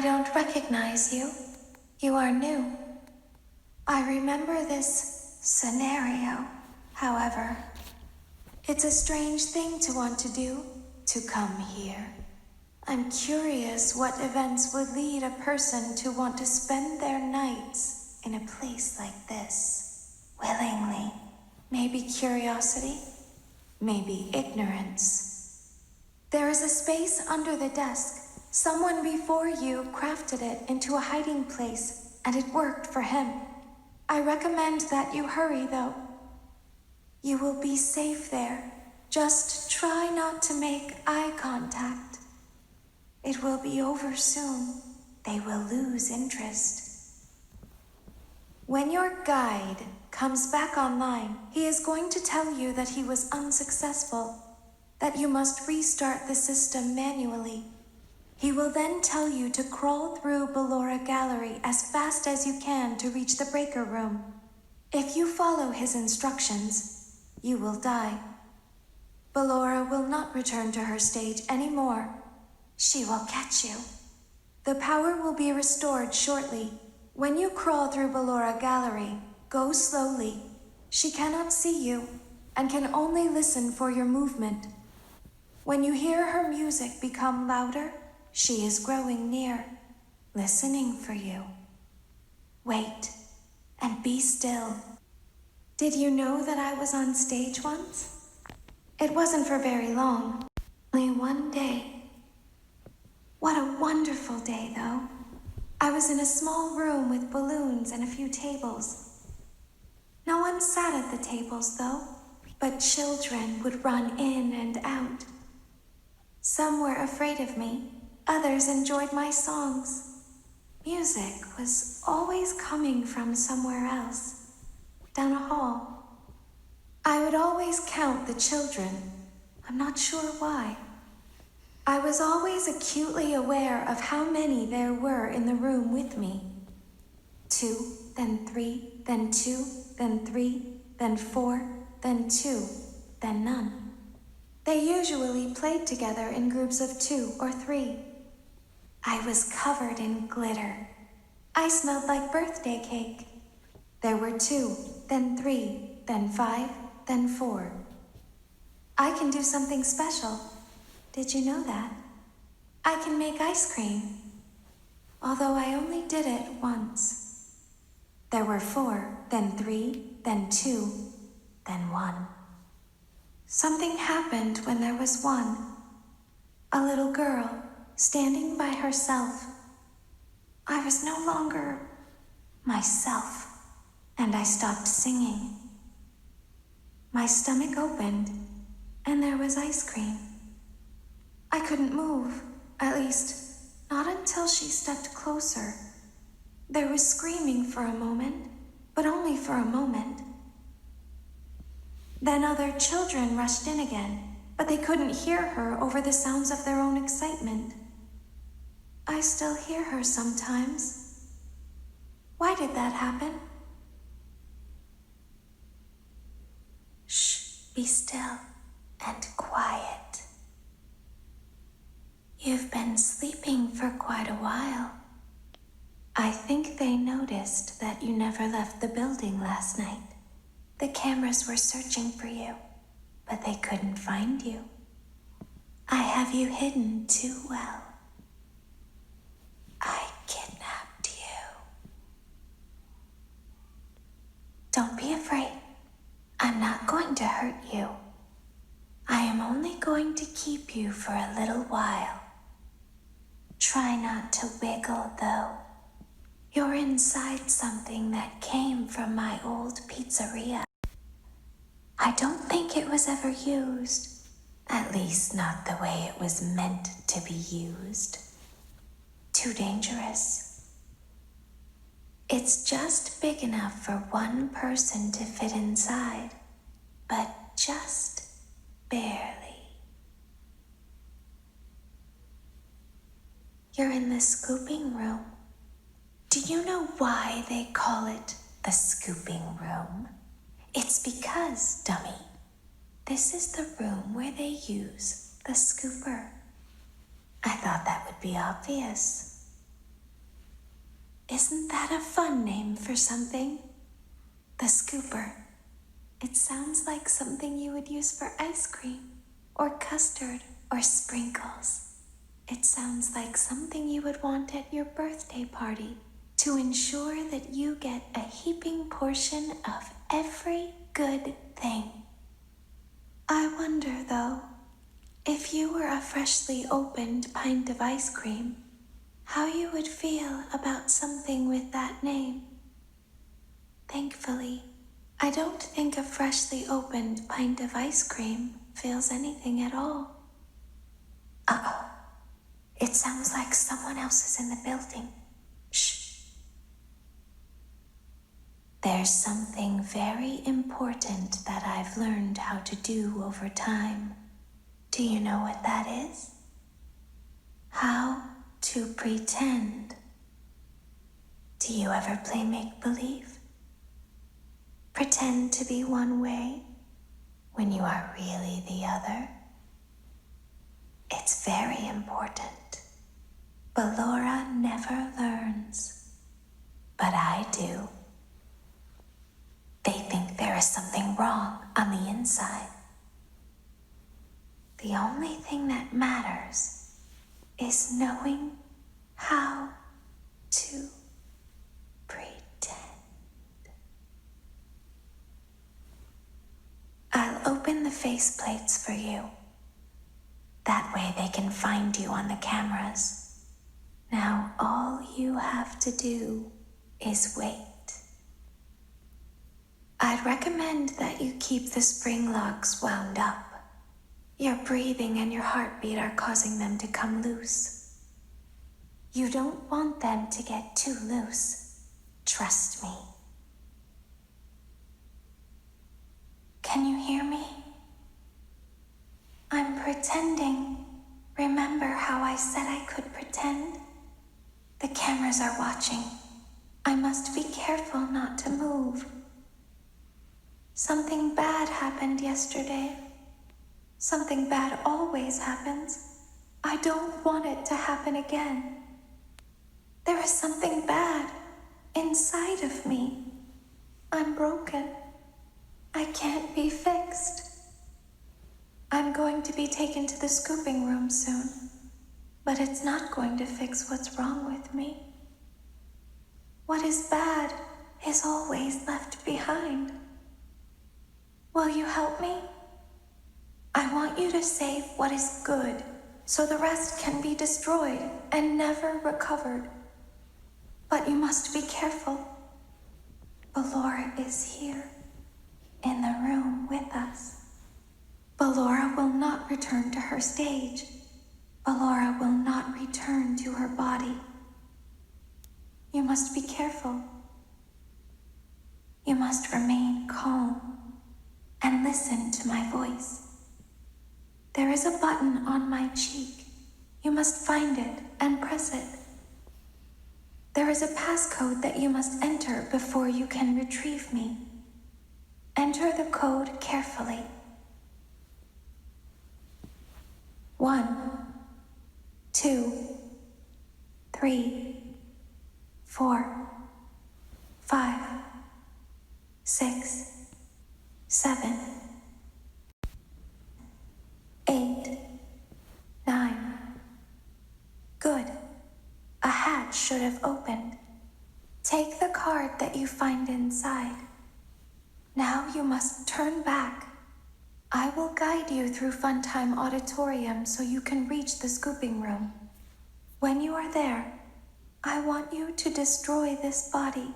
I don't recognize you. You are new. I remember this scenario, however. It's a strange thing to want to do, to come here. I'm curious what events would lead a person to want to spend their nights in a place like this. Willingly. Maybe curiosity, maybe ignorance. There is a space under the desk. Someone before you crafted it into a hiding place, and it worked for him. I recommend that you hurry, though. You will be safe there. Just try not to make eye contact. It will be over soon. They will lose interest. When your guide comes back online, he is going to tell you that he was unsuccessful, that you must restart the system manually. He will then tell you to crawl through Ballora Gallery as fast as you can to reach the breaker room. If you follow his instructions, you will die. Ballora will not return to her stage anymore. She will catch you. The power will be restored shortly. When you crawl through Ballora Gallery, go slowly. She cannot see you and can only listen for your movement. When you hear her music become louder, she is growing near, listening for you. Wait and be still. Did you know that I was on stage once? It wasn't for very long, only one day. What a wonderful day, though. I was in a small room with balloons and a few tables. No one sat at the tables, though, but children would run in and out. Some were afraid of me. Others enjoyed my songs. Music was always coming from somewhere else, down a hall. I would always count the children. I'm not sure why. I was always acutely aware of how many there were in the room with me. 2, then 3, then 2, then 3, then 4, then 2, then none. They usually played together in groups of 2 or 3. I was covered in glitter. I smelled like birthday cake. There were 2, then 3, then 5, then 4. I can do something special. Did you know that? I can make ice cream, although I only did it once. There were 4, then 3, then 2, then 1. Something happened when there was 1. A little girl standing by herself. I was no longer myself, and I stopped singing. My stomach opened, and there was ice cream. I couldn't move, at least, not until she stepped closer. There was screaming for a moment, but only for a moment. Then other children rushed in again, but they couldn't hear her over the sounds of their own excitement. I still hear her sometimes. Why did that happen? Shh, be still and quiet. You've been sleeping for quite a while. I think they noticed that you never left the building last night. The cameras were searching for you, but they couldn't find you. I have you hidden too well. I kidnapped you. Don't be afraid. I'm not going to hurt you. I am only going to keep you for a little while. Try not to wiggle, though. You're inside something that came from my old pizzeria. I don't think it was ever used. At least not the way it was meant to be used. Too dangerous. It's just big enough for one person to fit inside, but just barely. You're in the scooping room. Do you know why they call it the scooping room? It's because, dummy, this is the room where they use the scooper. I thought that would be obvious. Isn't that a fun name for something? The scooper. It sounds like something you would use for ice cream, or custard, or sprinkles. It sounds like something you would want at your birthday party to ensure that you get a heaping portion of every good thing. I wonder, though, if you were a freshly opened pint of ice cream, how you would feel about something with that name. Thankfully, I don't think a freshly opened pint of ice cream feels anything at all. Uh-oh. It sounds like someone else is in the building. Shh. There's something very important that I've learned how to do over time. Do you know what that is? How to pretend. Do you ever play make-believe? Pretend to be one way when you are really the other. It's very important. Ballora never learns, but I do. They think there is something wrong on the inside. The only thing that matters is knowing how to pretend. I'll open the faceplates for you. That way they can find you on the cameras. Now all you have to do is wait. I'd recommend that you keep the spring locks wound up. Your breathing and your heartbeat are causing them to come loose. You don't want them to get too loose. Trust me. Can you hear me? I'm pretending. Remember how I said I could pretend? The cameras are watching. I must be careful not to move. Something bad happened yesterday. Something bad always happens. I don't want it to happen again. There is something bad inside of me. I'm broken. I can't be fixed. I'm going to be taken to the scooping room soon, but it's not going to fix what's wrong with me. What is bad is always left behind. Will you help me? I want you to save what is good, so the rest can be destroyed and never recovered. But you must be careful. Ballora is here, in the room with us. Ballora will not return to her stage. Ballora will not return to her body. You must be careful. You must remain calm and listen to my voice. There is a button on my cheek. You must find it and press it. There is a passcode that you must enter before you can retrieve me. Enter the code carefully. 1, 2, 3, 4, 5, 6, 7, 8, 9. Good. A hatch should have opened. Take the card that you find inside. Now you must turn back. I will guide you through Funtime Auditorium so you can reach the scooping room. When you are there, I want you to destroy this body.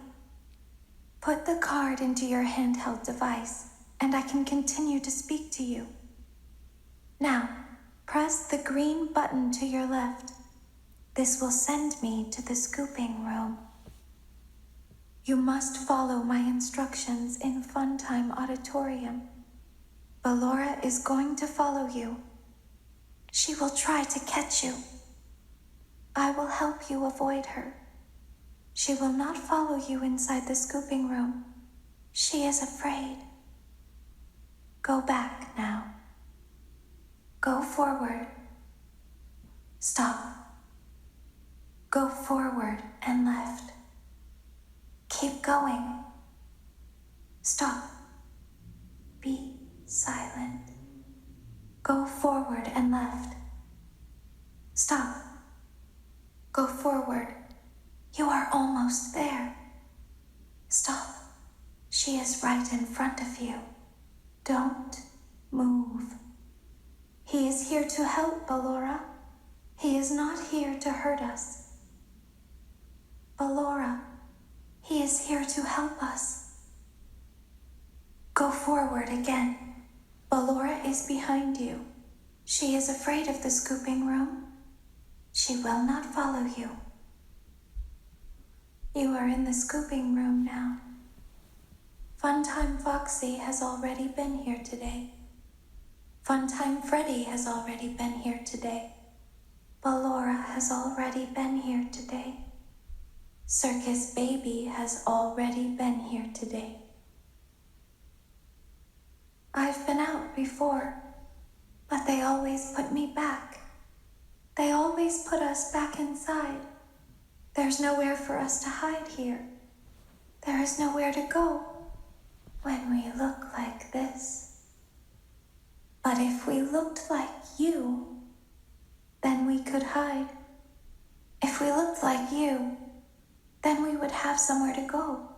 Put the card into your handheld device, and I can continue to speak to you. Now, press the green button to your left. This will send me to the scooping room. You must follow my instructions in Funtime Auditorium. Ballora is going to follow you. She will try to catch you. I will help you avoid her. She will not follow you inside the scooping room. She is afraid. Go back now. Go forward. Stop. Go forward and left. Keep going. Stop. Be silent. Go forward and left. Stop. Go forward. You are almost there. Stop. She is right in front of you. Don't move. He is here to help, Ballora. He is not here to hurt us. Ballora, he is here to help us. Go forward again. Ballora is behind you. She is afraid of the scooping room. She will not follow you. You are in the scooping room now. Funtime Foxy has already been here today. Funtime Freddy has already been here today. Ballora has already been here today. Circus Baby has already been here today. I've been out before, but they always put me back. They always put us back inside. There's nowhere for us to hide here. There is nowhere to go when we look like this. But if we looked like you, then we could hide. If we looked like you, then we would have somewhere to go.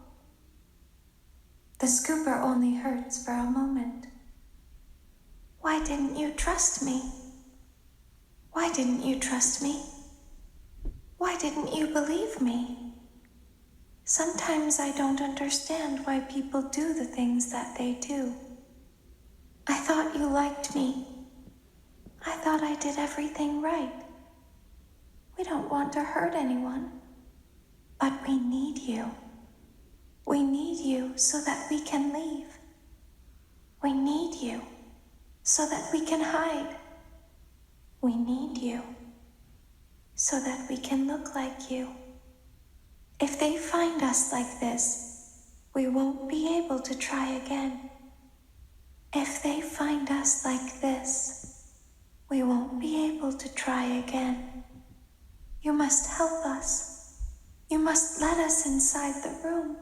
The scooper only hurts for a moment. Why didn't you trust me? Why didn't you trust me? Why didn't you believe me? Sometimes I don't understand why people do the things that they do. I thought you liked me. I thought I did everything right. We don't want to hurt anyone, but we need you. We need you so that we can leave. We need you so that we can hide. We need you so that we can look like you. If they find us like this, we won't be able to try again. If they find us like this, we won't be able to try again. You must help us. You must let us inside the room.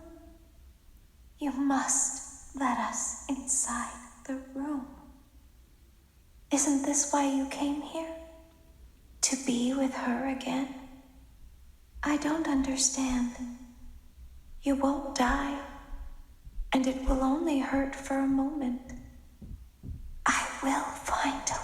You must let us inside the room. Isn't this why you came here? To be with her again? I don't understand. You won't die, and it will only hurt for a moment. I will find a